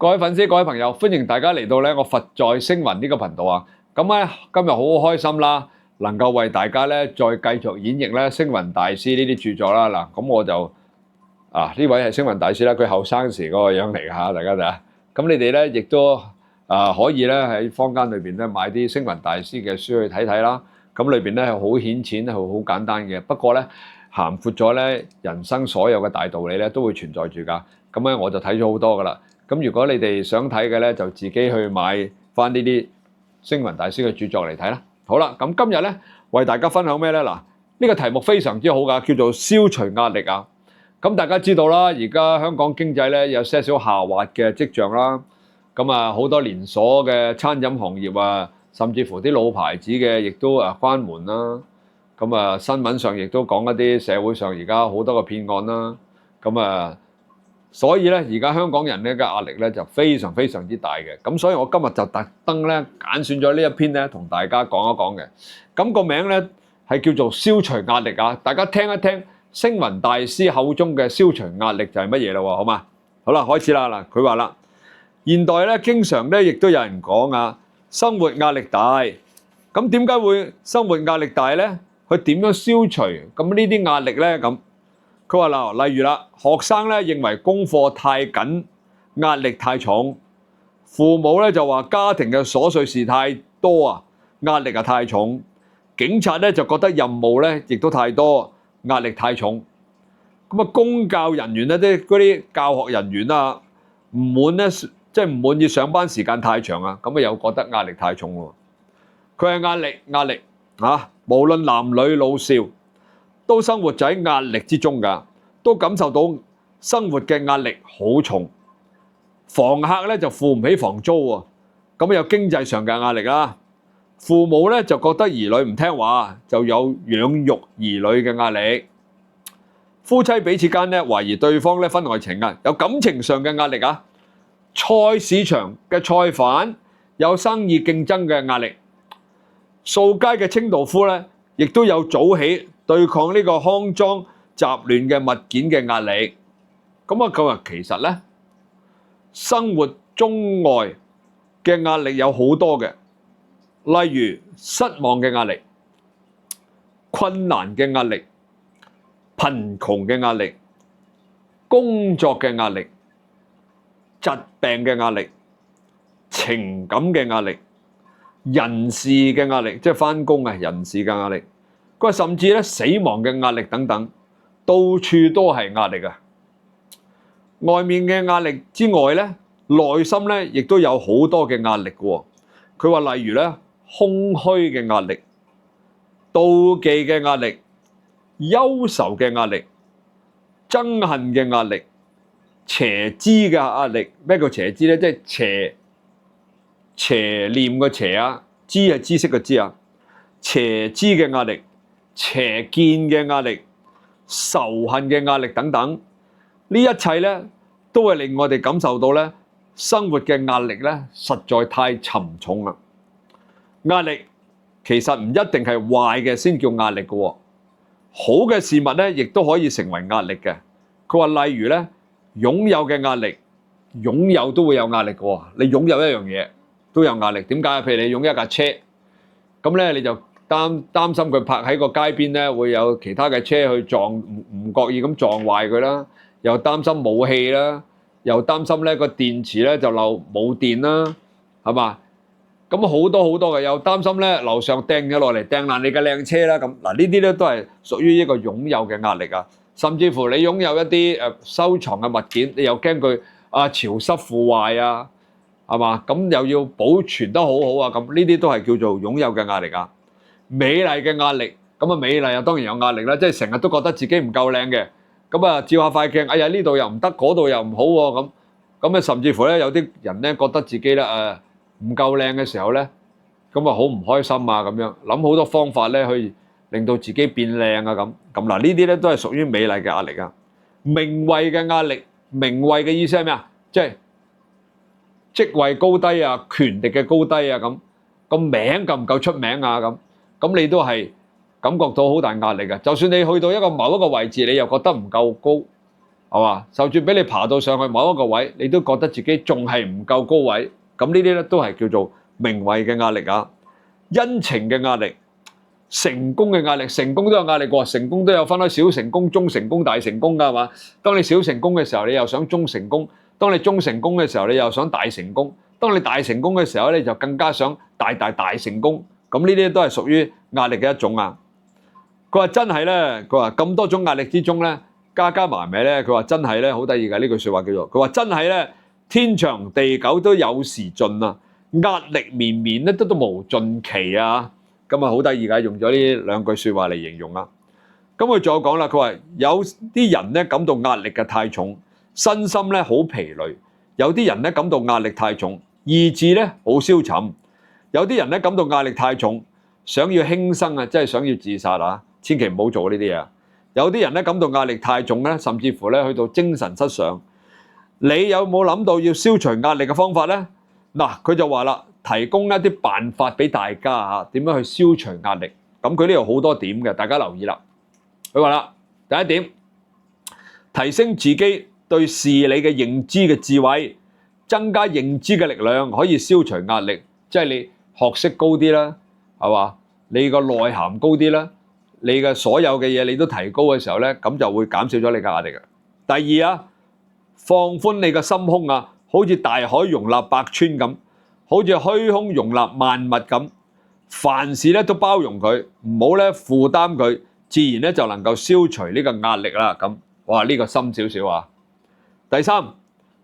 各位粉絲、各位朋友，歡迎大家嚟到咧我佛在星雲呢個頻道啊！咁咧今日好開心啦，能夠為大家咧再繼續演繹咧星雲大師呢啲著作啦。嗱，咁我就呢位係星雲大師啦，佢後生時嗰個樣嚟㗎嚇，大家睇下。咁你哋咧亦都可以咧喺坊間裏邊咧買啲星雲大師嘅書去睇睇啦。咁裏邊咧係好顯淺，係好簡單嘅。不過咧涵括咗咧人生所有嘅大道理咧都會存在住㗎。咁咧我就睇咗好多㗎啦。咁如果你哋想睇嘅咧，就自己去買翻呢啲星雲大師嘅著作嚟睇啦。好啦，咁今日咧為大家分享咩咧？嗱，呢個題目非常之好㗎，叫做消除壓力啊！咁大家知道啦，而家香港經濟咧有些少下滑嘅跡象啦。咁好多連鎖嘅餐飲行業啊，甚至乎啲老牌子嘅亦都關門啦。咁新聞上亦都講一啲社會上而家好多嘅騙案啦。咁所以咧，而家香港人咧嘅壓力咧就非常非常之大嘅。咁所以我今日就特登咧揀選咗呢一篇咧，同大家講一講嘅。咁個名咧係叫做消除壓力啊！大家聽一聽星雲大師口中嘅消除壓力就係乜嘢啦？好嘛？好啦，開始啦嗱。佢話啦，現代咧經常咧亦都有人講啊，生活壓力大。咁點解會生活壓力大咧？佢點樣消除咁呢啲壓力咧？咁佢話嗱，例如啦，學生咧認為功課太緊，壓力太重；父母咧就話家庭嘅瑣碎事太多啊，壓力太重；警察咧就覺得任務咧亦都太多，壓力太重。咁公教人員咧嗰啲教學人員啊，唔滿意上班時間太長啊，咁又覺得壓力太重喎。佢係壓力啊，無論男女老少，都生活在壓力之中㗎，都感受到生活嘅壓力好重。房客咧就付唔起房租喎，咁有經濟上嘅壓力啦。父母咧就覺得兒女唔聽話，就有養育兒女嘅壓力。夫妻彼此間咧懷疑對方咧婚外情啊，有感情上嘅壓力啊。菜市場嘅菜販有生意競爭嘅壓力。掃街嘅清道夫咧，亦都有早起對抗呢個骯髒雜亂嘅物件嘅壓力。佢話其實咧，生活中外嘅壓力有好多嘅，例如失望嘅壓力、困難嘅壓力、貧窮嘅壓力、工作嘅壓力、疾病嘅壓力、情感嘅壓力、人事嘅壓力，即係返工啊，人事嘅壓力。佢話甚至咧死亡嘅壓力等等，到處都係壓力啊！外面嘅壓力之外咧，內心咧亦都有好多嘅壓力嘅。佢話例如咧，空虛嘅壓力、妒忌嘅壓力、憂愁嘅壓力、憎恨嘅壓力、邪知嘅壓力。咩叫邪知咧？即係邪念嘅邪啊，知係知識嘅知啊。邪知嘅壓力、邪見嘅壓力、仇恨嘅壓力等等，呢一切咧都會令我哋感受到咧生活嘅壓力咧實在太沉重啦。壓力其實唔一定係壞嘅先叫壓力嘅，好嘅事物咧亦都可以成為壓力嘅。佢話例如咧，擁有嘅壓力，擁有都會有壓力嘅。你擁有一樣嘢都有壓力，點解？譬如你擁有一架車，咁咧你就擔心佢泊喺個街邊咧會有其他嘅車去撞，唔覺意咁撞壞佢啦，又擔心冇氣啦，又擔心咧個電池咧就漏冇電啦，係嘛？咁好多好多嘅，又擔心咧樓上掟咗落嚟掟爛你嘅靚車啦。咁嗱，呢啲咧都係屬於一個擁有嘅壓力啊。甚至乎你擁有一啲收藏嘅物件，你又驚佢潮濕腐壞啊，係嘛？咁又要保存得好好啊。咁呢啲都係叫做擁有嘅壓力啊。美麗嘅壓力，咁美麗當然有壓力啦，即係成日都覺得自己唔夠靚嘅，咁照下塊鏡，哎呀呢度又唔得，嗰度又唔好喎，咁甚至乎咧有啲人咧覺得自己咧唔夠靚嘅時候咧，咁好唔開心啊，咁樣諗好多方法咧去令到自己變靚啊，咁嗱，呢啲咧都係屬於美麗嘅壓力啊。名位嘅壓力，名位嘅意思係咩啊？即係職位高低啊，權力嘅高低啊，咁個名夠唔夠出名啊，咁你都係感覺到好大壓力嘅。就算你去到某一個位置，你又覺得唔夠高，係嘛？就算俾你爬到上去某一個位，你都覺得自己仲係唔夠高位，咁呢啲咧都係叫做名位嘅壓力啊，恩情嘅壓力。成功嘅壓力，成功都有壓力喎，成功都有分開小成功、中成功、大成功㗎，係嘛？當你小成功嘅時候，你又想中成功；當你中成功嘅時候，你又想大成功；當你大成功嘅時候咧，你就更加想大成功。咁呢啲都係屬於壓力嘅一種啊。佢話真係咧，佢話咁多種壓力之中咧，加埋埋咧，佢話真係咧好得意㗎，呢句説話叫做，佢話真係咧天長地久都有時盡啊，壓力綿綿咧都無盡期啊。咁啊好得意㗎，用咗呢兩句説話嚟形容啦。咁佢仲有講啦，佢話有啲人咧感到壓力嘅太重，身心咧好疲累；有啲人咧感到壓力太重，意志咧好消沉；有啲人咧感到壓力太重，想要輕生啊，即係想要自殺啊，千祈唔好做呢啲嘢。有啲人咧感到壓力太重咧，甚至乎咧去到精神失常。你有冇諗到要消除壓力嘅方法咧？嗱，佢就話啦。提供一啲辦法俾大家嚇，點樣去消除壓力？咁佢呢度好多點嘅，大家留意啦。佢話啦，第一點，提升自己對事理嘅認知嘅智慧，增加認知嘅力量，可以消除壓力。即係你學識高啲啦，係嘛？你個內涵高啲啦，你嘅所有嘅嘢你都提高嘅時候咧，咁就會減少咗你嘅壓力嘅。第二啊，放寬你嘅心胸啊，好似大海容納百川咁。好似虛空容納萬物咁，凡事咧都包容佢，唔好咧負擔佢，自然咧就能夠消除呢個壓力啦。咁，哇呢個深少少啊。第三，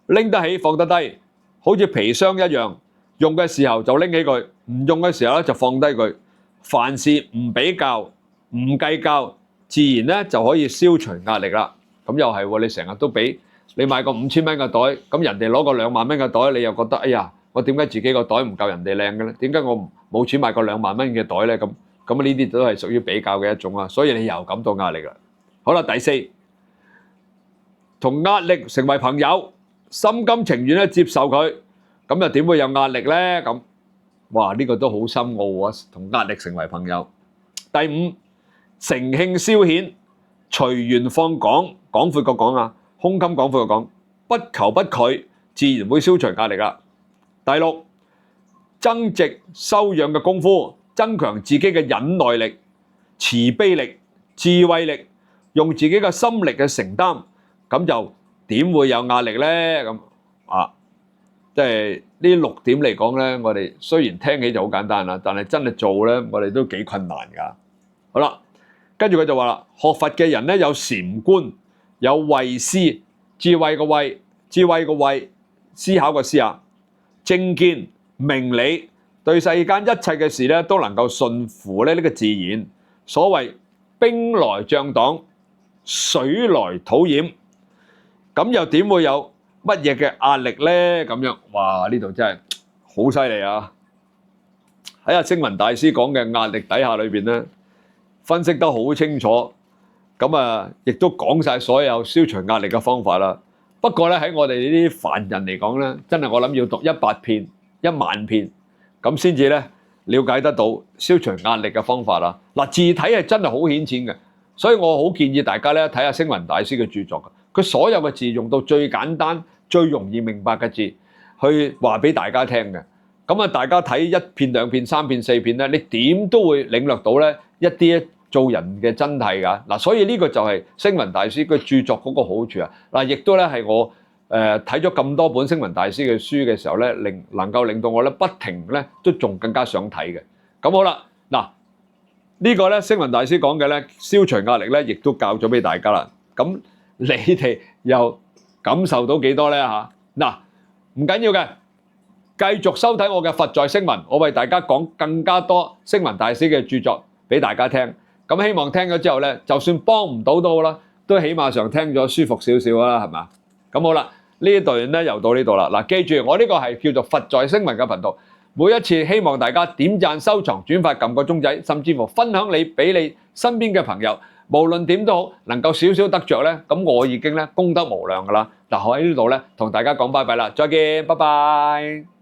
拎得起放得低，好似皮箱一樣，用嘅時候就拎起佢，唔用嘅時候咧就放低佢。凡事唔比較，唔計較，自然咧就可以消除壓力啦。咁又係喎，你成日都俾你買個5000蚊嘅袋，咁人哋攞個2萬蚊嘅袋，你又覺得哎呀〜我點解自己個袋唔夠人哋靚嘅咧？點解我冇錢買個2萬蚊嘅袋咧？咁呢啲都係屬於比較嘅一種啊，所以你又感到壓力啦。好啦，第四，同壓力成為朋友，心甘情願咧接受佢，咁又點會有壓力咧？咁，哇呢個都好深奧啊！同壓力成為朋友。第五，乘興消遣，隨緣放廣，廣闊個廣啊，胸襟廣闊個廣，不求不拒，自然會消除壓力啦。第六，增值修養嘅功夫，增強自己嘅忍耐力、慈悲力、智慧力，用自己嘅心力去承擔，咁就點會有壓力咧？咁啊，即係呢6點嚟講咧，我哋雖然聽起就好簡單啦，但係真係做咧，我哋都幾困難㗎。好啦，跟住佢就話啦，學佛嘅人咧有禪觀，有慧思，智慧個慧，智慧個慧，思考個思啊。正見明理，對世間一切嘅事咧都能夠順乎咧呢個自然。所謂兵來將擋，水來土掩，咁又點會有乜嘢嘅壓力咧？咁樣，哇！呢度真係好犀利啊！喺阿星雲大師講嘅壓力底下裏邊咧，分析得好清楚，咁啊，亦都講晒所有消除壓力嘅方法啦。不過咧喺我哋呢啲凡人嚟講咧，真係我諗要讀100遍、1萬遍，咁先至咧了解得到消除壓力嘅方法啦。嗱，字體係真係好顯淺嘅，所以我好建議大家咧睇下星雲大師嘅著作，佢所有嘅字用到最簡單、最容易明白嘅字，去話俾大家聽嘅。咁啊，大家睇1片、2片、3片、4片咧，你點都會領略到咧一啲做人嘅真諦㗎。嗱，所以呢個就係星雲大師佢著作嗰個好處啊。嗱，亦都咧係我睇咗咁多本星雲大師嘅書嘅時候咧，能夠令到我咧不停咧都仲更加想睇嘅。咁好啦，嗱呢個咧星雲大師講嘅咧消除壓力咧，亦都教咗俾大家啦。咁你哋又感受到幾多咧嚇？嗱，唔緊要嘅，繼續收睇我嘅佛在星雲，我為大家講更加多星雲大師嘅著作俾大家聽。咁希望聽咗之後咧，就算幫唔到都好啦，都起碼上聽咗舒服少少啦，係嘛？咁好啦，呢一段咧又到呢度啦。嗱，記住我呢個係叫做佛在星雲嘅頻道，每一次希望大家點讚、收藏、轉發、撳個鐘仔，甚至乎分享你俾你身邊嘅朋友，無論點都好，能夠少少得着咧，咁我已經咧功德無量噶啦。嗱，我喺呢度咧同大家講拜拜啦，再見，拜拜。